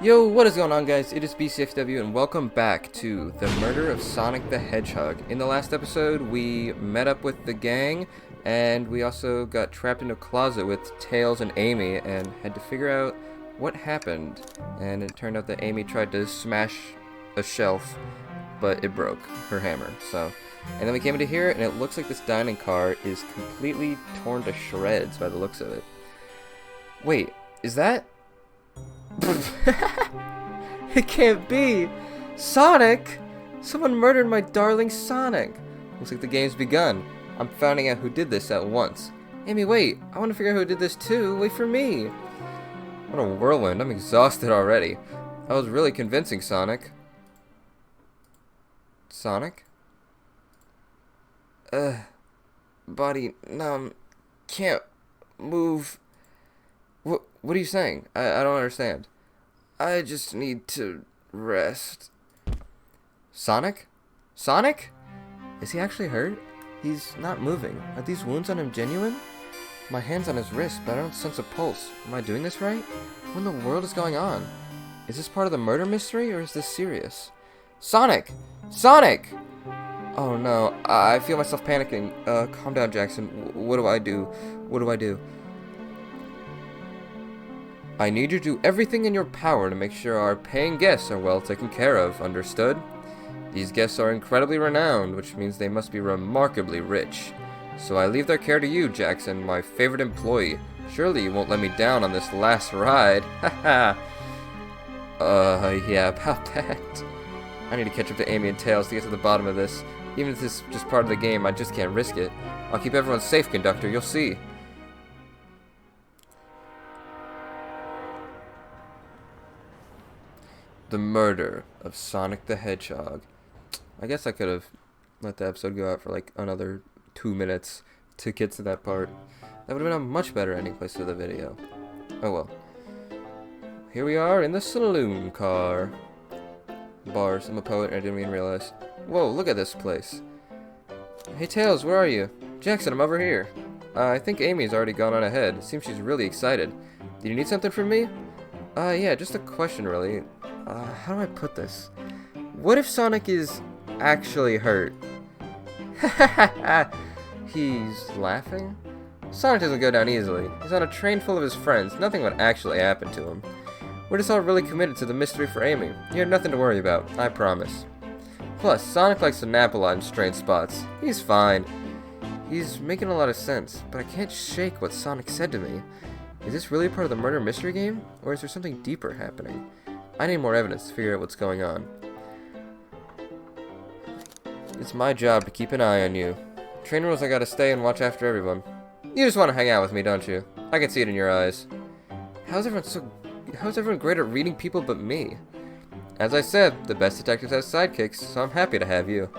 Yo, what is going on, guys? It is BCFW and welcome back to the murder of Sonic the Hedgehog. In the last episode, we met up with the gang and we also got trapped in a closet with Tails and Amy and had to figure out what happened. And it turned out that Amy tried to smash a shelf, but it broke her hammer. And then we came into here and it looks like this dining car is completely torn to shreds by the looks of it. Wait, is that... It can't be! Sonic! Someone murdered my darling Sonic! Looks like the game's begun. I'm finding out who did this at once. Amy, wait! I want to figure out who did this too. Wait for me! What a whirlwind. I'm exhausted already. I was really convincing, Sonic. Sonic? Body numb. Can't move. What are you saying? I don't understand. I just need to rest. Sonic? Sonic? Is he actually hurt? He's not moving. Are these wounds on him genuine? My hand's on his wrist, but I don't sense a pulse. Am I doing this right? What in the world is going on? Is this part of the murder mystery, or is this serious? Sonic! Sonic! Oh no, I feel myself panicking. Calm down, Jackson. What do I do? What do I do? I need you to do everything in your power to make sure our paying guests are well taken care of, understood? These guests are incredibly renowned, which means they must be remarkably rich. So I leave their care to you, Jackson, my favorite employee. Surely you won't let me down on this last ride. Haha. Yeah, about that. I need to catch up to Amy and Tails to get to the bottom of this. Even if this is just part of the game, I just can't risk it. I'll keep everyone safe, Conductor, you'll see. The murder of Sonic the Hedgehog. I guess I could have let the episode go out for like another 2 minutes to get to that part. That would have been a much better ending place to the video. Oh well. Here we are in the saloon car. Bars. I'm a poet and I didn't even realize. Whoa, look at this place. Hey Tails, where are you? Jackson, I'm over here. I think Amy's already gone on ahead. It seems she's really excited. Do you need something from me? Yeah, just a question really. How do I put this? What if Sonic is actually hurt? He's laughing? Sonic doesn't go down easily. He's on a train full of his friends. Nothing would actually happen to him. We're just all really committed to the mystery for Amy. You have nothing to worry about, I promise. Plus, Sonic likes to nap a lot in strange spots. He's fine. He's making a lot of sense, but I can't shake what Sonic said to me. Is this really part of the murder mystery game? Or is there something deeper happening? I need more evidence to figure out what's going on. It's my job to keep an eye on you. Train rules, I gotta stay and watch after everyone. You just want to hang out with me, don't you? I can see it in your eyes. How's everyone great at reading people but me? As I said, the best detectives have sidekicks, so I'm happy to have you.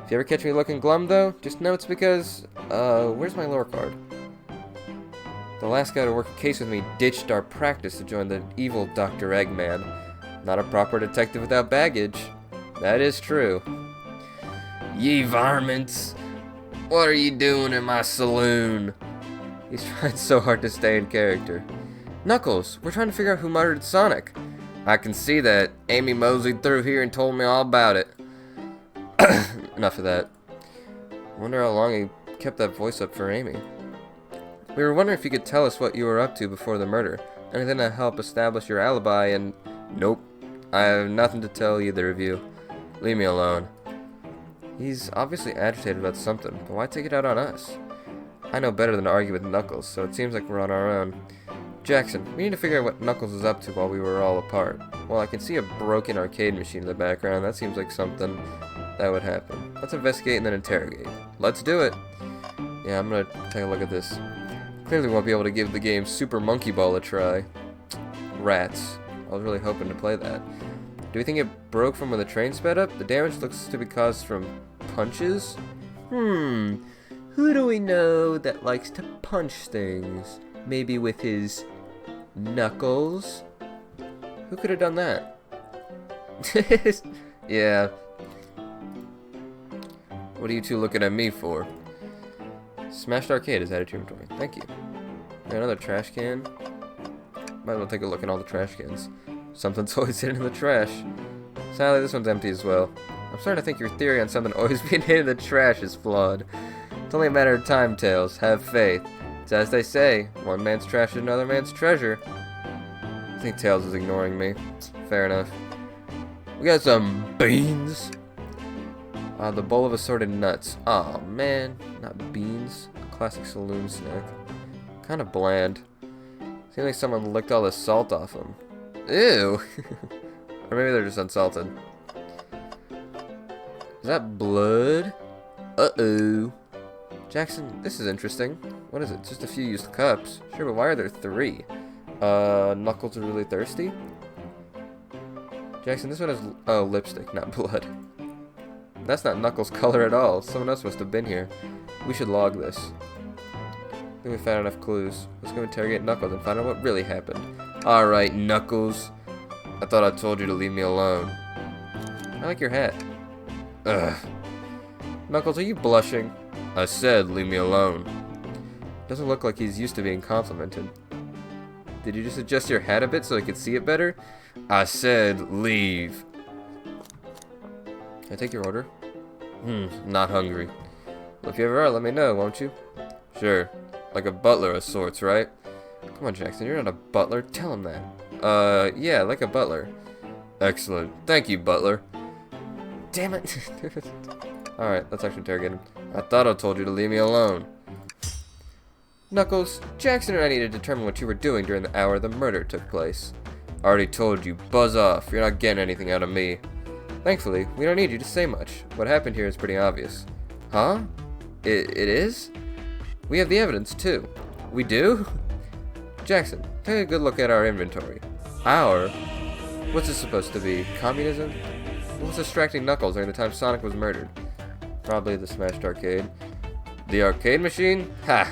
If you ever catch me looking glum, though, just know it's because, where's my lore card? The last guy to work a case with me ditched our practice to join the evil Dr. Eggman. Not a proper detective without baggage. That is true. Ye varmints! What are you doing in my saloon? He's trying so hard to stay in character. Knuckles, we're trying to figure out who murdered Sonic. I can see that. Amy moseyed through here and told me all about it. Enough of that. Wonder how long he kept that voice up for Amy. We were wondering if you could tell us what you were up to before the murder. Anything to help establish your alibi and... Nope. I have nothing to tell either of you. Leave me alone. He's obviously agitated about something, but why take it out on us? I know better than to argue with Knuckles, so it seems like we're on our own. Jackson, we need to figure out what Knuckles was up to while we were all apart. Well, I can see a broken arcade machine in the background. That seems like something that would happen. Let's investigate and then interrogate. Let's do it! Yeah, I'm gonna take a look at this. Clearly won't be able to give the game Super Monkey Ball a try. Rats. I was really hoping to play that. Do we think it broke from when the train sped up? The damage looks to be caused from punches? Who do we know that likes to punch things? Maybe with his knuckles? Who could have done that? Yeah. What are you two looking at me for? Smashed arcade is added to your inventory. Thank you. Another trash can. Might as well take a look at all the trash cans. Something's always hidden in the trash. Sadly, this one's empty as well. I'm starting to think your theory on something always being hidden in the trash is flawed. It's only a matter of time, Tails. Have faith. It's as they say, one man's trash is another man's treasure. I think Tails is ignoring me. Fair enough. We got some beans. The bowl of assorted nuts. Aw, man. Not beans. Classic saloon snack. Kind of bland. Seems like someone licked all the salt off them. Ew. Or maybe they're just unsalted. Is that blood? Uh-oh. Jackson, this is interesting. What is it? Just a few used cups. Sure, but why are there 3? Knuckles are really thirsty? Jackson, this one is... oh, lipstick, not blood. That's not Knuckles' color at all. Someone else must have been here. We should log this. I think we found enough clues. Let's go interrogate Knuckles and find out what really happened. Alright, Knuckles. I thought I told you to leave me alone. I like your hat. Ugh. Knuckles, are you blushing? I said, leave me alone. Doesn't look like he's used to being complimented. Did you just adjust your hat a bit so I could see it better? I said, leave. Can I take your order? Not hungry. Well, if you ever are, let me know, won't you? Sure. Like a butler of sorts, right? Come on, Jackson, you're not a butler. Tell him that. Yeah, like a butler. Excellent. Thank you, butler. Damn it. Alright, let's actually interrogate him. I thought I told you to leave me alone. Knuckles, Jackson and I need to determine what you were doing during the hour the murder took place. I already told you, buzz off. You're not getting anything out of me. Thankfully, we don't need you to say much. What happened here is pretty obvious. Huh? It is? We have the evidence, too. We do? Jackson, take a good look at our inventory. Our? What's this supposed to be? Communism? What was distracting Knuckles during the time Sonic was murdered? Probably the smashed arcade. The arcade machine? Ha!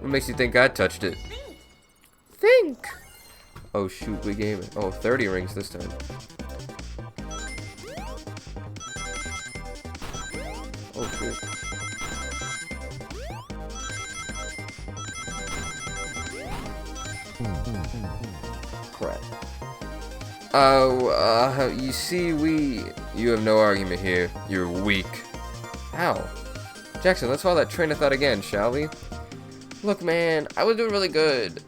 What makes you think I touched it? Think! Oh shoot, we gave it. Oh, 30 rings this time. Oh shoot. Crap. You see, you have no argument here. You're weak. Ow. Jackson, let's follow that train of thought again, shall we? Look, man, I was doing really good.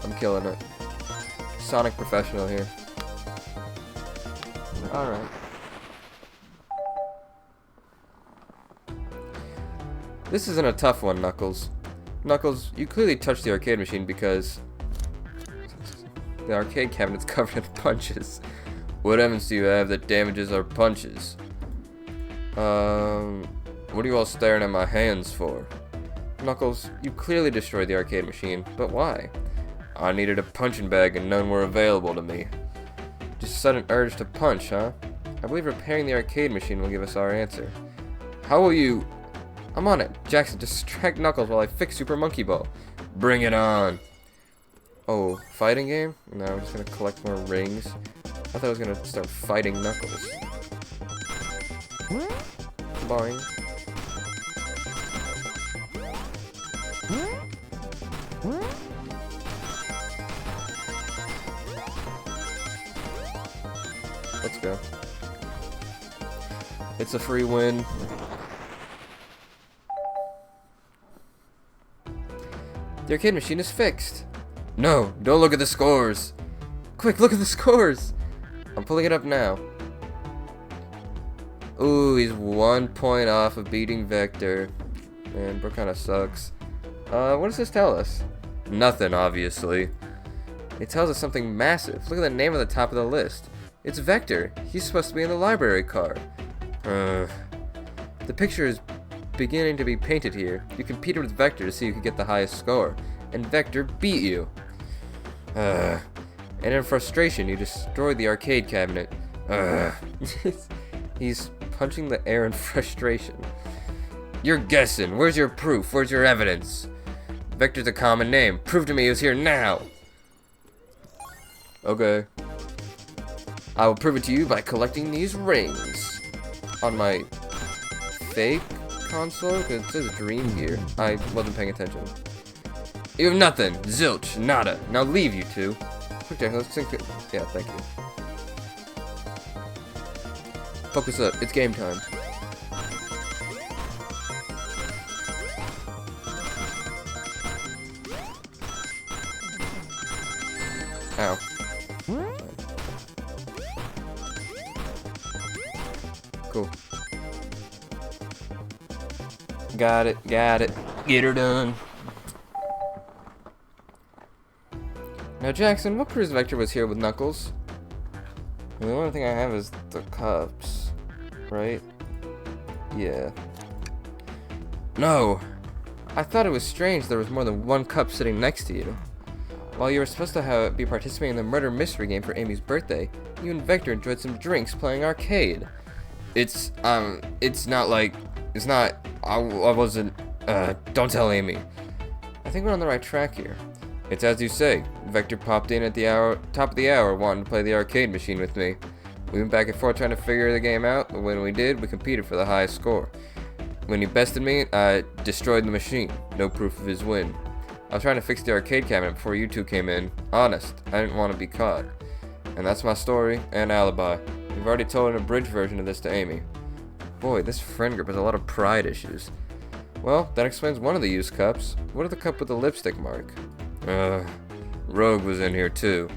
I'm killing it. Sonic professional here. Alright. This isn't a tough one, Knuckles. Knuckles, you clearly touched the arcade machine because the arcade cabinet's covered in punches. What evidence do you have that damages our punches? What are you all staring at my hands for? Knuckles, you clearly destroyed the arcade machine, but why? I needed a punching bag and none were available to me. Just a sudden urge to punch, huh? I believe repairing the arcade machine will give us our answer. How will you... I'm on it. Jackson, distract Knuckles while I fix Super Monkey Ball. Bring it on. Oh, fighting game? No, we're just gonna collect more rings. I thought I was gonna start fighting Knuckles. Boing. Let's go. It's a free win. The arcade machine is fixed. No, don't look at the scores. Quick, look at the scores. I'm pulling it up now. Ooh, he's 1 point off of beating Vector. Man, Brooke kinda sucks. What does this tell us? Nothing, obviously. It tells us something massive. Look at the name at the top of the list. It's Vector. He's supposed to be in the library car. The picture is beginning to be painted here. You competed with Vector to see who could get the highest score, and Vector beat you. And in frustration, you destroyed the arcade cabinet. He's punching the air in frustration. You're guessing. Where's your proof? Where's your evidence? Vector's a common name. Prove to me he was here now. Okay. I will prove it to you by collecting these rings. On my fake console, because it says Dream Gear. I wasn't paying attention. You have nothing. Zilch. Nada. Now leave, you two. Okay, let's think. Yeah, thank you. Focus up. It's game time. Ow. Cool. Got it. Got it. Get her done. Now, Jackson, what proves Vector was here with Knuckles? The only thing I have is the cups, right? Yeah. No! I thought it was strange there was more than one cup sitting next to you. While you were supposed to be participating in the murder mystery game for Amy's birthday, you and Vector enjoyed some drinks playing arcade. It's not like, I wasn't, don't tell Amy. I think we're on the right track here. It's as you say, Vector popped in at the top of the hour wanting to play the arcade machine with me. We went back and forth trying to figure the game out, but when we did, we competed for the highest score. When he bested me, I destroyed the machine. No proof of his win. I was trying to fix the arcade cabinet before you two came in. Honest, I didn't want to be caught. And that's my story and alibi. We've already told an abridged version of this to Amy. Boy, this friend group has a lot of pride issues. Well, that explains one of the used cups. What of the cup with the lipstick mark? Rogue was in here too.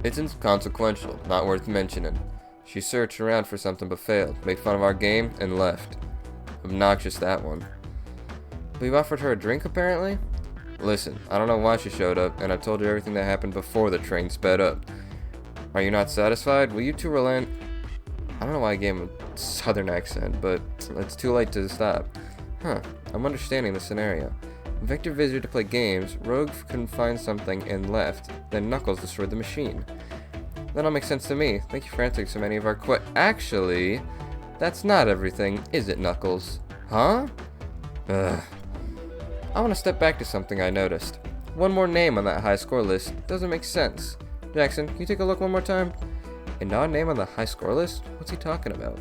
It's inconsequential, not worth mentioning. She searched around for something but failed, made fun of our game, and left. Obnoxious, that one. But you offered her a drink, apparently? Listen, I don't know why she showed up, and I told her everything that happened before the train sped up. Are you not satisfied? Will you two relent? I don't know why I gave him a southern accent, but it's too late to stop. I'm understanding the scenario. Vector visited to play games, Rogue couldn't find something and left, then Knuckles destroyed the machine. That all makes sense to me. Thank you for answering so many of our Actually, that's not everything, is it, Knuckles? Huh? I want to step back to something I noticed. One more name on that high score list doesn't make sense. Jackson, can you take a look one more time? An odd name on the high score list? What's he talking about?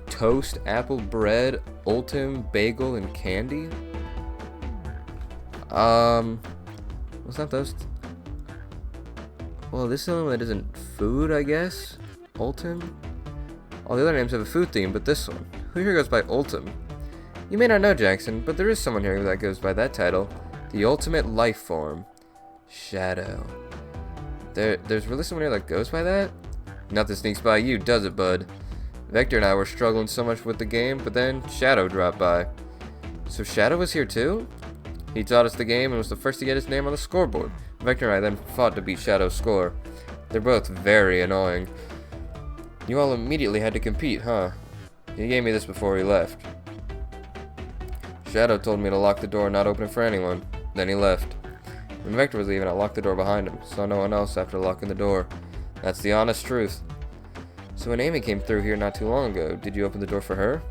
Toast, apple, bread, ultim, bagel, and candy? What's that those? Well, this is the only one that isn't food, I guess? Ultim? All the other names have a food theme, but this one. Who here goes by Ultim? You may not know, Jackson, but there is someone here that goes by that title. The ultimate life form. Shadow. There's really someone here that goes by that? Nothing sneaks by you, does it, bud? Vector and I were struggling so much with the game, but then Shadow dropped by. So Shadow was here too? He taught us the game and was the first to get his name on the scoreboard. Vector and I then fought to beat Shadow's score. They're both very annoying. You all immediately had to compete, huh? He gave me this before he left. Shadow told me to lock the door and not open it for anyone. Then he left. When Vector was leaving, I locked the door behind him. Saw no one else after locking the door. That's the honest truth. So when Amy came through here not too long ago, did you open the door for her?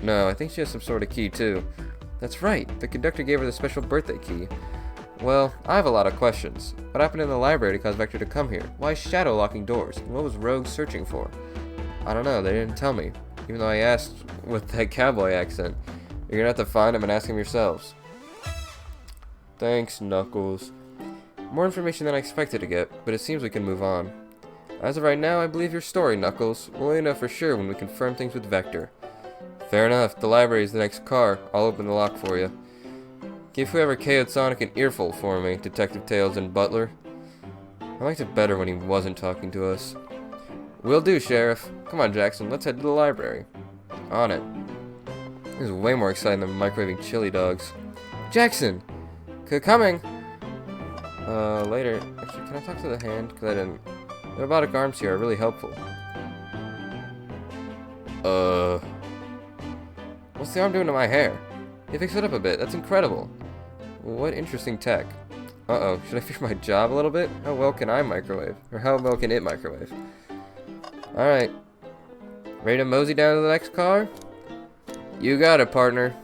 No, I think she has some sort of key too. That's right, the conductor gave her the special birthday key. Well, I have a lot of questions. What happened in the library to cause Vector to come here? Why is Shadow locking doors? And what was Rogue searching for? I don't know, they didn't tell me. Even though I asked with that cowboy accent. You're gonna have to find him and ask him yourselves. Thanks, Knuckles. More information than I expected to get, but it seems we can move on. As of right now, I believe your story, Knuckles. We'll only know for sure when we confirm things with Vector. Fair enough. The library is the next car. I'll open the lock for you. Give whoever KO'd Sonic an earful for me, Detective Tails and Butler. I liked it better when he wasn't talking to us. Will do, Sheriff. Come on, Jackson. Let's head to the library. On it. This is way more exciting than microwaving chili dogs. Jackson! Coming! Later. Actually, can I talk to the hand? Because I didn't. The robotic arms here are really helpful. What's the arm doing to my hair? He fixed it up a bit. That's incredible. What interesting tech. Uh-oh. Should I fix my job a little bit? How well can I microwave? Or how well can it microwave? Alright. Ready to mosey down to the next car? You got it, partner.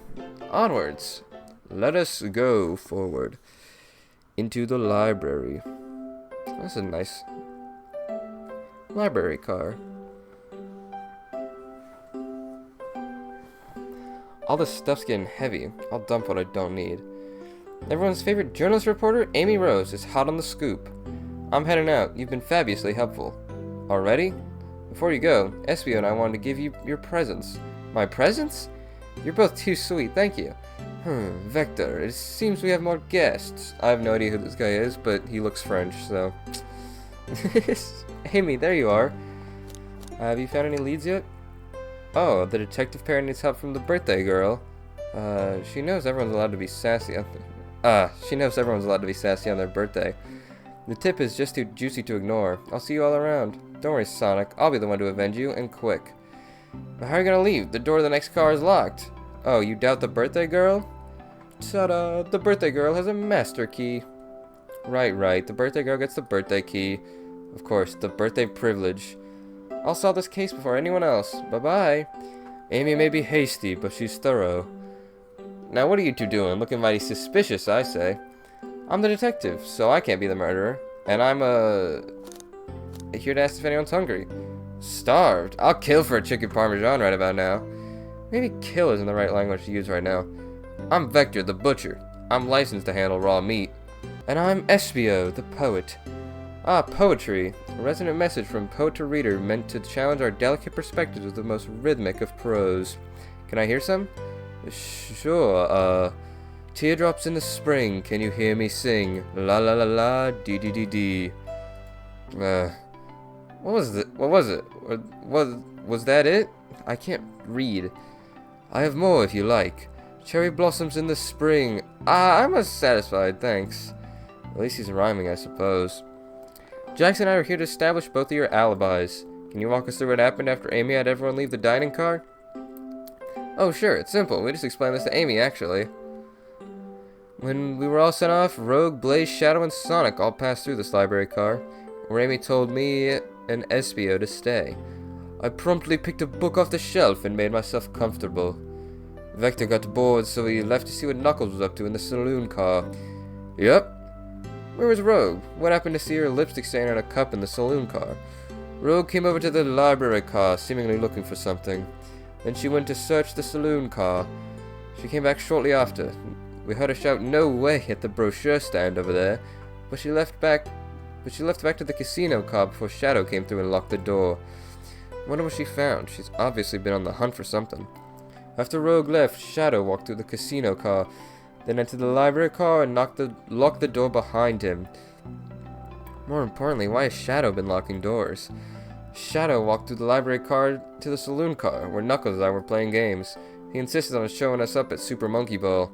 Onwards. Let us go forward. Into the library. This is a nice library car. All this stuff's getting heavy. I'll dump what I don't need. Everyone's favorite journalist reporter, Amy Rose, is hot on the scoop. I'm heading out. You've been fabulously helpful. Already? Before you go, Espio and I wanted to give you your presents. My presents? You're both too sweet, thank you. Vector, it seems we have more guests. I have no idea who this guy is, but he looks French, so... Amy, there you are. Have you found any leads yet? Oh, the detective pair needs help from the birthday girl. She knows everyone's allowed to be sassy on their birthday. The tip is just too juicy to ignore. I'll see you all around. Don't worry, Sonic. I'll be the one to avenge you, and quick. But how are you gonna leave? The door to the next car is locked. Oh, you doubt the birthday girl? Ta-da! The birthday girl has a master key. Right. The birthday girl gets the birthday key. Of course, the birthday privilege. I'll solve this case before anyone else. Bye-bye. Amy may be hasty, but she's thorough. Now what are you two doing? Looking mighty suspicious, I say. I'm the detective, so I can't be the murderer. And I'm, here to ask if anyone's hungry. Starved? I'll kill for a chicken parmesan right about now. Maybe kill isn't the right language to use right now. I'm Vector, the butcher. I'm licensed to handle raw meat. And I'm Espio, the poet. Ah, poetry. A resonant message from poet to reader meant to challenge our delicate perspectives with the most rhythmic of prose. Can I hear some? Sure, teardrops in the spring, can you hear me sing? La la la la, dee dee dee dee. What was it? Was that it? I can't read. I have more if you like. Cherry blossoms in the spring. I'm satisfied, thanks. At least he's rhyming, I suppose. Jackson and I are here to establish both of your alibis. Can you walk us through what happened after Amy had everyone leave the dining car? Oh, sure, it's simple. We just explained this to Amy, actually. When we were all sent off, Rogue, Blaze, Shadow, and Sonic all passed through this library car, where Amy told me and Espio to stay. I promptly picked a book off the shelf and made myself comfortable. Vector got bored, so he left to see what Knuckles was up to in the saloon car. Yep. Where was Rogue? What happened to see her lipstick stain on a cup in the saloon car? Rogue came over to the library car, seemingly looking for something. Then she went to search the saloon car. She came back shortly after. We heard her shout, "No way!" at the brochure stand over there, but she left back to the casino car before Shadow came through and locked the door. Wonder what she found. She's obviously been on the hunt for something. After Rogue left, Shadow walked through the casino car, then entered the library car and locked the door behind him. More importantly, why has Shadow been locking doors? Shadow walked through the library car to the saloon car, where Knuckles and I were playing games. He insisted on showing us up at Super Monkey Ball.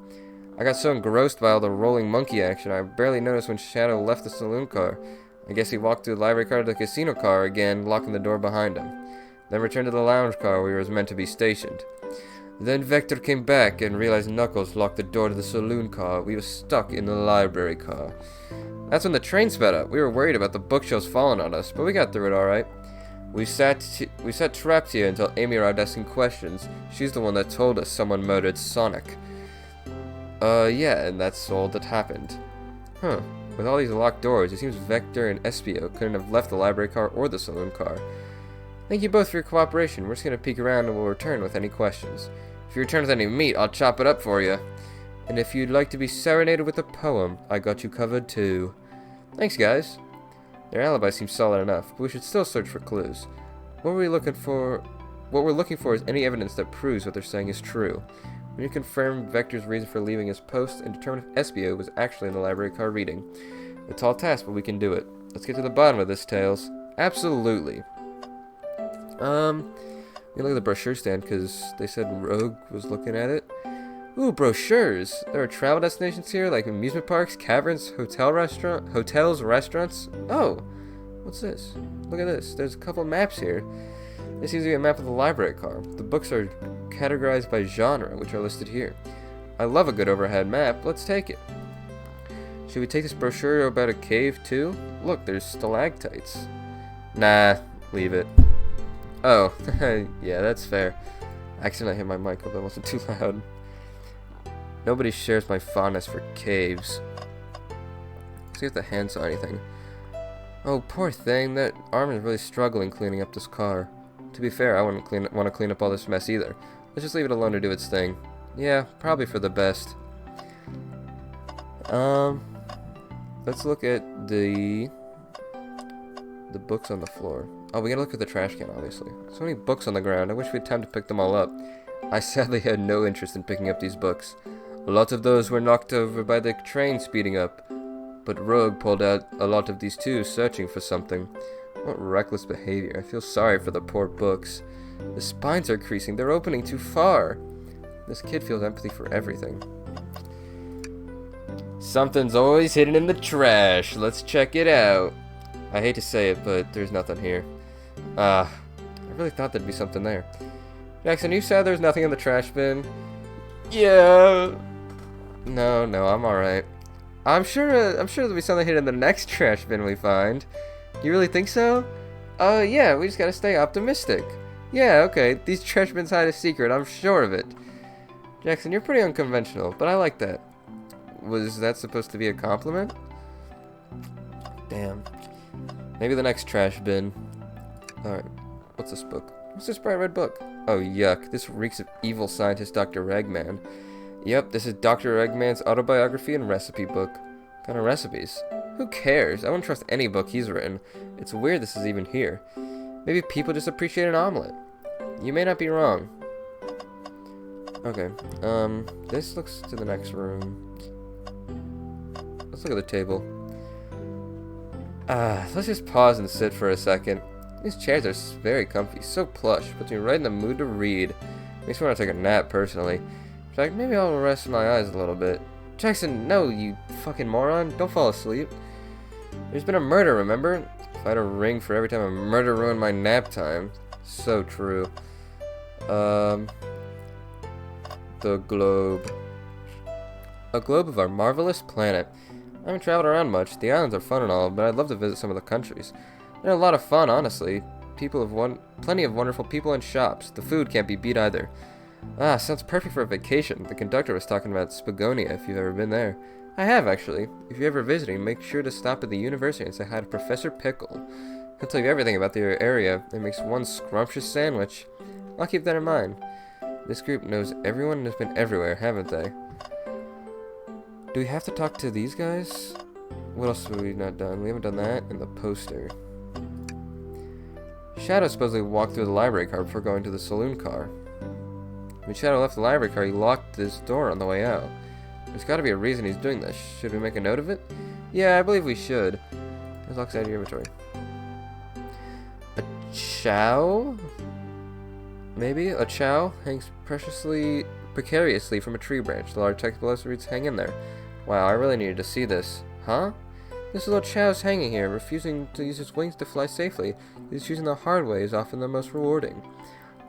I got so engrossed by all the rolling monkey action, I barely noticed when Shadow left the saloon car. I guess he walked through the library car to the casino car again, locking the door behind him. Then returned to the lounge car where he was meant to be stationed. Then Vector came back and realized Knuckles locked the door to the saloon car. We were stuck in the library car. That's when the train sped up. We were worried about the bookshelves falling on us, but we got through it alright. We sat trapped here until Amy arrived asking questions. She's the one that told us someone murdered Sonic. Yeah, and that's all that happened. Huh. With all these locked doors, it seems Vector and Espio couldn't have left the library car or the saloon car. Thank you both for your cooperation. We're just gonna peek around and we'll return with any questions. If you return with any meat, I'll chop it up for you. And if you'd like to be serenaded with a poem, I got you covered too. Thanks, guys. Their alibi seems solid enough, but we should still search for clues. What we're looking for is any evidence that proves what they're saying is true. We need to confirm Vector's reason for leaving his post and determine if Espio was actually in the library car reading. A tall task, but we can do it. Let's get to the bottom of this, Tails. Absolutely. We look at the brochure stand because they said Rogue was looking at it. Ooh, brochures! There are travel destinations here, like amusement parks, caverns, hotels, restaurants. Oh, what's this? Look at this. There's a couple maps here. This seems to be a map of the library car. The books are categorized by genre, which are listed here. I love a good overhead map. Let's take it. Should we take this brochure about a cave too? Look, there's stalactites. Nah, leave it. Oh, yeah, that's fair. I accidentally hit my mic, hope that wasn't too loud. Nobody shares my fondness for caves. Let's see if the hand saw anything. Oh, poor thing. That arm is really struggling cleaning up this car. To be fair, I wouldn't want to clean up all this mess either. Let's just leave it alone to do its thing. Yeah, probably for the best. Let's look at the books on the floor. Oh, we gotta look at the trash can, obviously. So many books on the ground. I wish we had time to pick them all up. I sadly had no interest in picking up these books. A lot of those were knocked over by the train speeding up. But Rogue pulled out a lot of these too, searching for something. What reckless behavior. I feel sorry for the poor books. The spines are creasing. They're opening too far. This kid feels empathy for everything. Something's always hidden in the trash. Let's check it out. I hate to say it, but there's nothing here. I really thought there'd be something there. Jackson, you said there's nothing in the trash bin? Yeah. No, I'm alright. I'm sure there'll be something hidden in the next trash bin we find. You really think so? Yeah, we just gotta stay optimistic. Yeah, okay, these trash bins hide a secret, I'm sure of it. Jackson, you're pretty unconventional, but I like that. Was that supposed to be a compliment? Damn. Maybe the next trash bin. Alright, what's this book? What's this bright red book? Oh, yuck, this reeks of evil scientist Dr. Eggman. Yep, this is Dr. Eggman's autobiography and recipe book. What kind of recipes? Who cares? I wouldn't trust any book he's written. It's weird this is even here. Maybe people just appreciate an omelet. You may not be wrong. Okay, this looks to the next room. Let's look at the table. Let's just pause and sit for a second. These chairs are very comfy, so plush, puts me right in the mood to read. Makes me want to take a nap, personally. In fact, maybe I'll rest my eyes a little bit. Jackson, no, you fucking moron. Don't fall asleep. There's been a murder, remember? If I had a ring for every time a murder ruined my nap time. So true. The globe. A globe of our marvelous planet. I haven't traveled around much. The islands are fun and all, but I'd love to visit some of the countries. They're a lot of fun, honestly. People have plenty of wonderful people and shops. The food can't be beat either. Sounds perfect for a vacation. The conductor was talking about Spagonia, if you've ever been there. I have, actually. If you're ever visiting, make sure to stop at the university and say hi to Professor Pickle. He'll tell you everything about the area and makes one scrumptious sandwich. I'll keep that in mind. This group knows everyone and has been everywhere, haven't they? Do we have to talk to these guys? What else have we not done? We haven't done that and the poster. Shadow supposedly walked through the library car before going to the saloon car. When Shadow left the library car, he locked his door on the way out. There's got to be a reason he's doing this. Should we make a note of it? Yeah, I believe we should. Let's lock out your inventory. A chow? Maybe? A chow hangs precariously from a tree branch. The large text below reads, "Hang in there." Wow, I really needed to see this. Huh? This little chow's hanging here, refusing to use his wings to fly safely. He's choosing the hard way is often the most rewarding.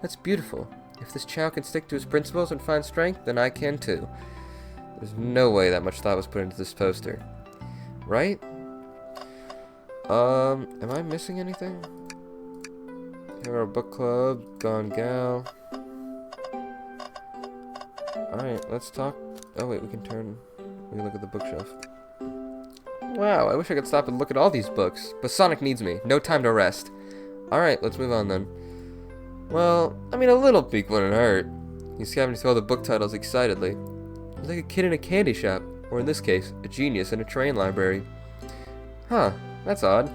That's beautiful. If this chow can stick to his principles and find strength, then I can too. There's no way that much thought was put into this poster. Right? Am I missing anything? Here are our book club, Gone Gal. Alright, let's talk. Oh wait, we can look at the bookshelf. Wow, I wish I could stop and look at all these books. But Sonic needs me. No time to rest. Alright, let's move on then. Well, I mean, a little peek wouldn't hurt. He's scavenging through all the book titles excitedly. He's like a kid in a candy shop. Or in this case, a genius in a train library. Huh, that's odd.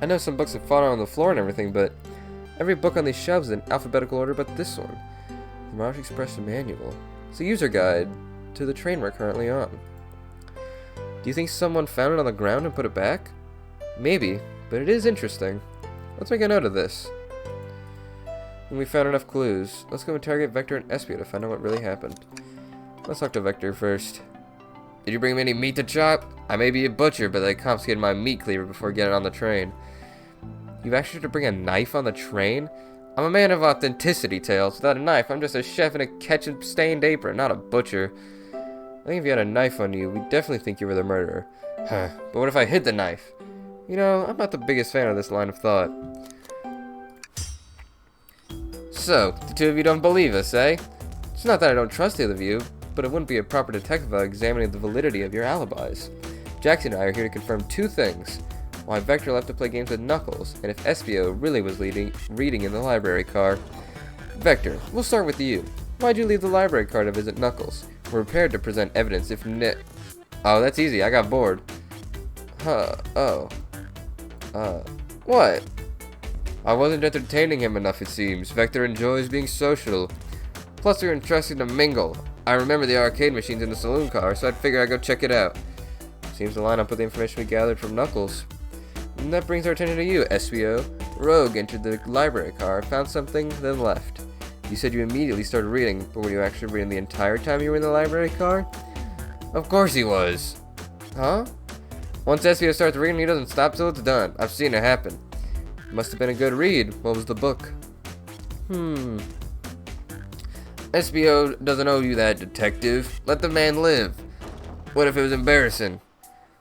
I know some books have fallen on the floor and everything, but every book on these shelves is in alphabetical order but this one. The Marsh Express Manual. It's a user guide to the train we're currently on. Do you think someone found it on the ground and put it back? Maybe, but it is interesting. Let's make a note of this. When we found enough clues, let's go interrogate Vector and Espio to find out what really happened. Let's talk to Vector first. Did you bring me any meat to chop? I may be a butcher, but they confiscated my meat cleaver before getting on the train. You've actually had to bring a knife on the train? I'm a man of authenticity, Tails. Without a knife, I'm just a chef in a ketchup-stained apron, not a butcher. I think if you had a knife on you, we'd definitely think you were the murderer. But what if I hid the knife? You know, I'm not the biggest fan of this line of thought. So, the two of you don't believe us, eh? It's not that I don't trust the other of you, but it wouldn't be a proper detective without examining the validity of your alibis. Jackson and I are here to confirm two things. why Vector left to play games with Knuckles, and if Espio really was reading in the library car. Vector, we'll start with you. Why'd you leave the library car to visit Knuckles? We're prepared to present evidence if Oh, that's easy. I got bored. What? I wasn't entertaining him enough, it seems. Vector enjoys being social. Plus, you're interested to mingle. I remember the arcade machines in the saloon car, so I'd figure I'd go check it out. Seems to line up with the information we gathered from Knuckles. And that brings our attention to you, Espio. Rogue entered the library car, found something, then left. You said you immediately started reading, but were you actually reading the entire time you were in the library car? Of course he was. Huh? Once Espio starts reading, he doesn't stop till it's done. I've seen it happen. Must have been a good read. What was the book? Espio doesn't owe you that, detective. Let the man live. What if it was embarrassing?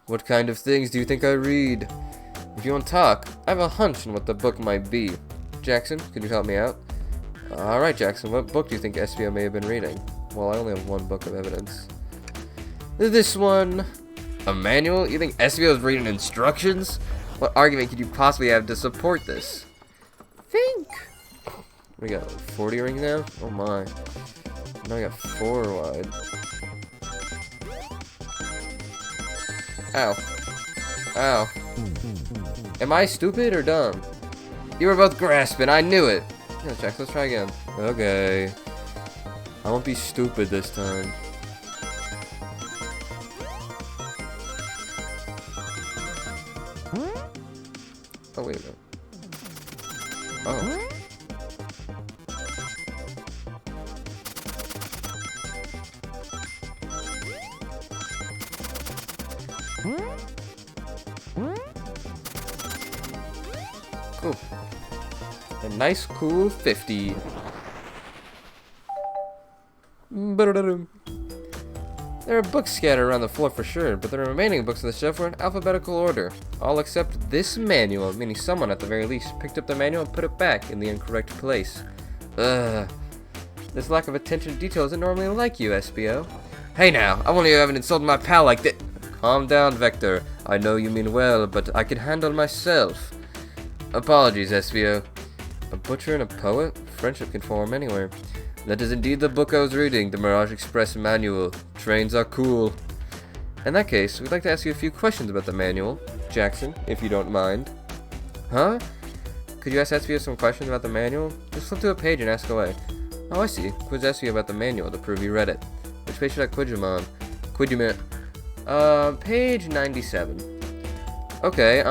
What kind of things do you think I read? If you want to talk, I have a hunch on what the book might be. Jackson, could you help me out? Alright, Jackson, what book do you think Espio may have been reading? Well, I only have one book of evidence. This one. A manual? You think Espio is reading instructions? What argument could you possibly have to support this? Think. We got 40 rings now? Oh my. Now I got 4 wide. Ow. Ow. Am I stupid or dumb? You were both grasping, I knew it. Yeah, Jax, let's try again. Okay. I won't be stupid this time. Oh, wait a minute. Oh. Cool. A nice, cool 50. There are books scattered around the floor for sure, but the remaining books on the shelf were in alphabetical order. All except this manual, meaning someone at the very least picked up the manual and put it back in the incorrect place. Ugh. This lack of attention to detail isn't normally like you, Espio. Hey now, I wonder you haven't insulted my pal like that. Calm down, Vector. I know you mean well, but I can handle myself. Apologies, Espio. A butcher and a poet? Friendship can form anywhere. That is indeed the book I was reading, the Mirage Express Manual. Trains are cool. In that case, we'd like to ask you a few questions about the manual. Jackson, if you don't mind. Huh? Could you ask Espio some questions about the manual? Just flip to a page and ask away. Oh, I see. Quiz Espio about the manual to prove you read it. Which page should I quiz him on? Page 97. Okay,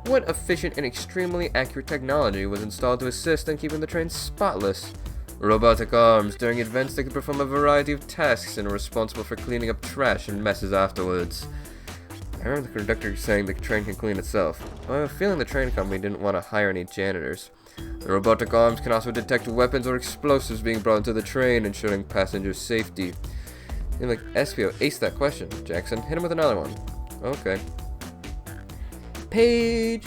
what efficient and extremely accurate technology was installed to assist in keeping the train spotless? Robotic arms. During events, they can perform a variety of tasks and are responsible for cleaning up trash and messes afterwards. I remember the conductor saying the train can clean itself. I have a feeling the train company didn't want to hire any janitors. The robotic arms can also detect weapons or explosives being brought into the train, ensuring passengers' safety. Seems like Espio aced that question. Jackson, hit him with another one. Okay. Page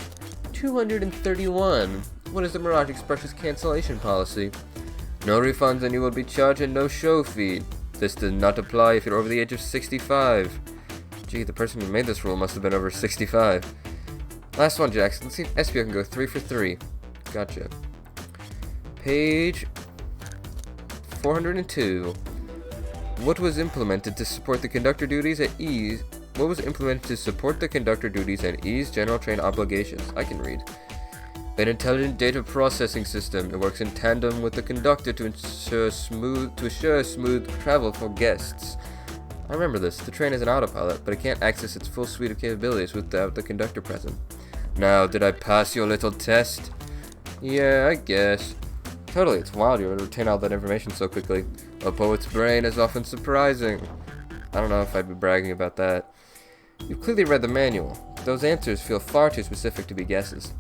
231. What is the Mirage Express's cancellation policy? No refunds and you will be charged and no show fee. This does not apply if you're over the age of 65. Gee, the person who made this rule must have been over 65. Last one, Jackson. Let's see if Espio can go 3 for 3. Gotcha. Page 402. What was implemented to support the conductor duties at ease? What was implemented to support the conductor duties and ease general train obligations? I can read. An intelligent data processing system. It works in tandem with the conductor to ensure smooth travel for guests. I remember this. The train is an autopilot, but it can't access its full suite of capabilities without the conductor present. Now, did I pass your little test? Yeah, I guess. Totally, it's wild you would retain all that information so quickly. A poet's brain is often surprising. I don't know if I'd be bragging about that. You've clearly read the manual. Those answers feel far too specific to be guesses.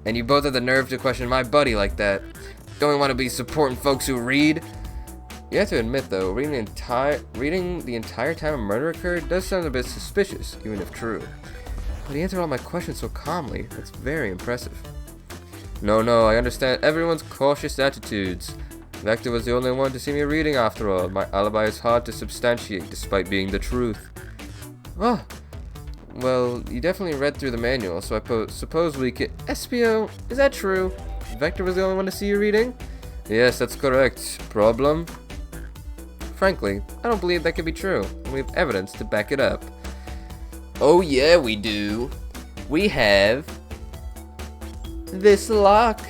And you both have the nerve to question my buddy like that. Don't we want to be supporting folks who read? You have to admit, though, reading the entire time a murder occurred does sound a bit suspicious, even if true. But he answered all my questions so calmly. That's very impressive. No, I understand everyone's cautious attitudes. Vector was the only one to see me reading after all. My alibi is hard to substantiate, despite being the truth. Oh, Well, you definitely read through the manual, so I suppose we could... Espio, is that true? Vector was the only one to see you reading? Yes, that's correct. Problem? Frankly, I don't believe that could be true, and we have evidence to back it up. Oh yeah, we do. We have... this lock.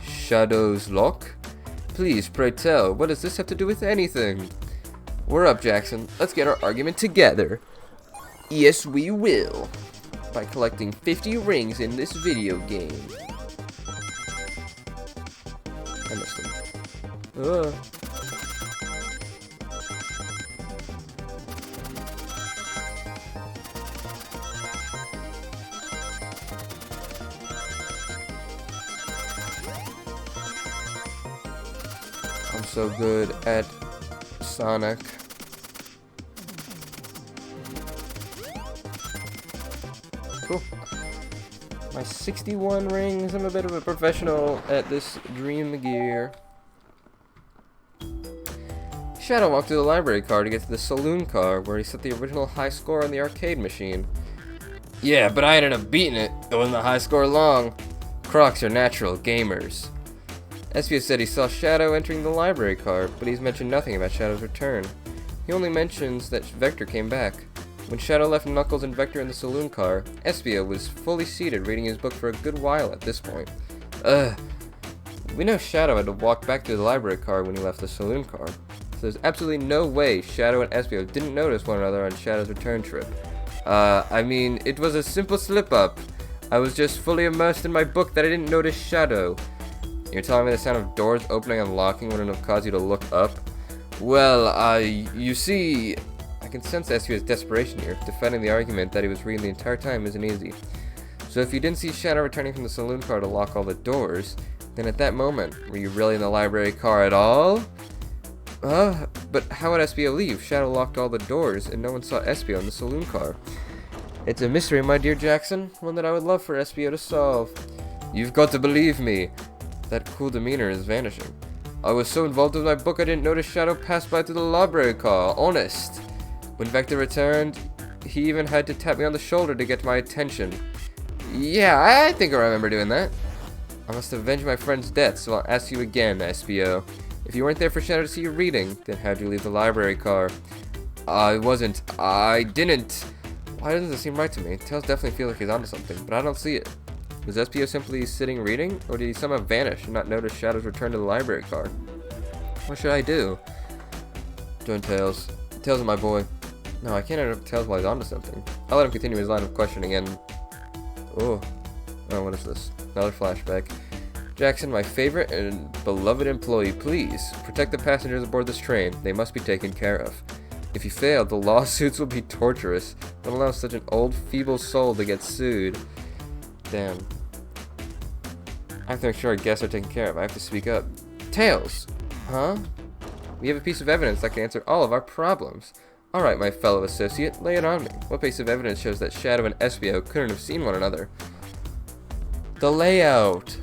Shadow's lock? Please, pray tell, what does this have to do with anything? We're up, Jackson. Let's get our argument together. Yes, we will. By collecting 50 rings in this video game. I missed him. I'm so good at Sonic. Cool. My 61 rings. I'm a bit of a professional at this dream gear. Shadow walked to the library car to get to the saloon car, where he set the original high score on the arcade machine. Yeah, but I ended up beating it. It wasn't a high score long. Crocs are natural gamers. Espio said he saw Shadow entering the library car, but he's mentioned nothing about Shadow's return. He only mentions that Vector came back. When Shadow left Knuckles and Vector in the saloon car, Espio was fully seated reading his book for a good while at this point. We know Shadow had to walk back to the library car when he left the saloon car, so there's absolutely no way Shadow and Espio didn't notice one another on Shadow's return trip. I mean, it was a simple slip-up. I was just fully immersed in my book that I didn't notice Shadow. You're telling me the sound of doors opening and locking wouldn't have caused you to look up? Well, you see... I can sense Espio's desperation here. Defending the argument that he was reading the entire time isn't easy. So if you didn't see Shadow returning from the saloon car to lock all the doors, then at that moment, were you really in the library car at all? But how would Espio leave? Shadow locked all the doors, and no one saw Espio in the saloon car. It's a mystery, my dear Jackson, one that I would love for Espio to solve. You've got to believe me. That cool demeanor is vanishing. I was so involved with my book I didn't notice Shadow pass by to the library car, honest. When Vector returned, he even had to tap me on the shoulder to get my attention. Yeah, I think I remember doing that. I must avenge my friend's death, so I'll ask you again, Espio. If you weren't there for Shadow to see you reading, then how'd you leave the library car? I didn't. Why doesn't this seem right to me? Tails definitely feel like he's onto something, but I don't see it. Was Espio simply sitting reading, or did he somehow vanish and not notice Shadow's return to the library car? What should I do? Join Tails. Tails is my boy. No, I can't interrupt Tails while he's onto something. I'll let him continue his line of questioning and... Oh, what is this? Another flashback. Jackson, my favorite and beloved employee, please protect the passengers aboard this train. They must be taken care of. If you fail, the lawsuits will be torturous. Don't allow such an old, feeble soul to get sued. Damn. I have to make sure our guests are taken care of. I have to speak up. Tails! Huh? We have a piece of evidence that can answer all of our problems. Alright, my fellow associate, lay it on me. What piece of evidence shows that Shadow and Espio couldn't have seen one another? The layout!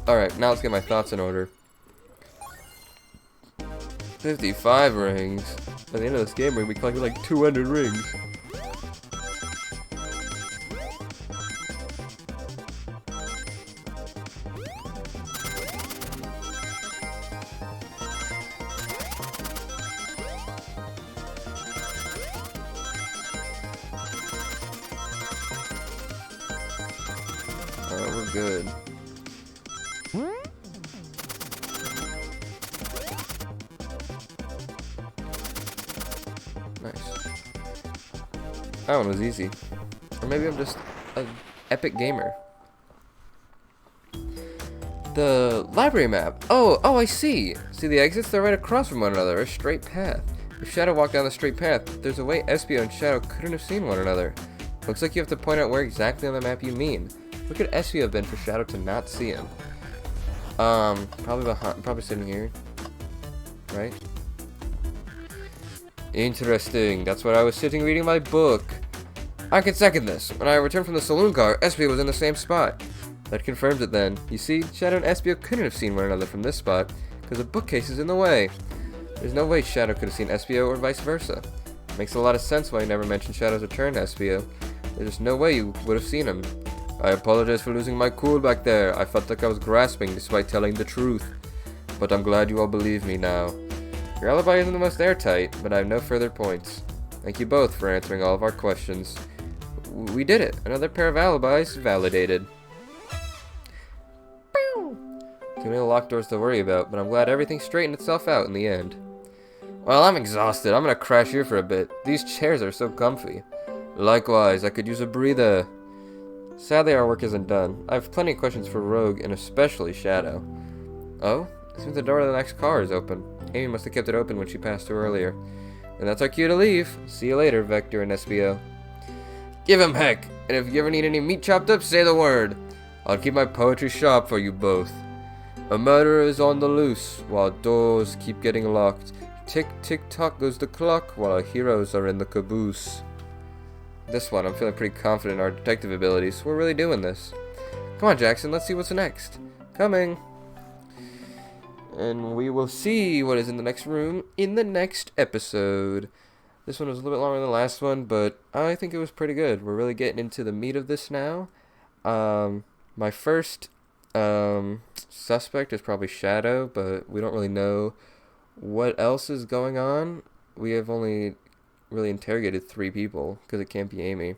Alright, now let's get my thoughts in order. 55 rings. By the end of this game, we're gonna be collecting like 200 rings. We're good. Nice. That one was easy. Or maybe I'm just an epic gamer. The library map. Oh, I see. See the exits? They're right across from one another. A straight path. If Shadow walked down the straight path, there's a way Espio and Shadow couldn't have seen one another. Looks like you have to point out where exactly on the map you mean. Where could Espio have been for Shadow to not see him? Probably sitting here. Right? Interesting. That's where I was sitting reading my book. I can second this. When I returned from the saloon car, Espio was in the same spot. That confirms it then. You see, Shadow and Espio couldn't have seen one another from this spot, because the bookcase is in the way. There's no way Shadow could have seen Espio or vice versa. Makes a lot of sense why you never mentioned Shadow's return, SBO. There's just no way you would have seen him. I apologize for losing my cool back there. I felt like I was grasping despite telling the truth. But I'm glad you all believe me now. Your alibi isn't the most airtight, but I have no further points. Thank you both for answering all of our questions. We did it. Another pair of alibis validated. Too many locked doors to worry about, but I'm glad everything straightened itself out in the end. Well, I'm exhausted. I'm gonna crash here for a bit. These chairs are so comfy. Likewise, I could use a breather. Sadly, our work isn't done. I have plenty of questions for Rogue, and especially Shadow. Oh? It seems the door to the next car is open. Amy must have kept it open when she passed through earlier. And that's our cue to leave. See you later, Vector and SBO. Give him heck! And if you ever need any meat chopped up, say the word. I'll keep my poetry sharp for you both. A murderer is on the loose, while doors keep getting locked. Tick, tick, tock goes the clock, while our heroes are in the caboose. This one, I'm feeling pretty confident in our detective abilities. We're really doing this. Come on, Jackson, let's see what's next. Coming. And we will see what is in the next room in the next episode. This one was a little bit longer than the last one, but I think it was pretty good. We're really getting into the meat of this now. My first suspect is probably Shadow, but we don't really know what else is going on. We have only really interrogated 3 people because it can't be Amy.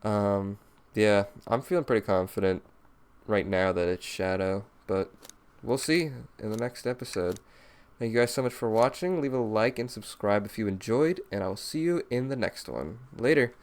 Yeah, I'm feeling pretty confident right now that it's Shadow, but we'll see in the next episode. Thank you guys so much for watching. Leave a like and subscribe if you enjoyed, and I will see you in the next one. Later.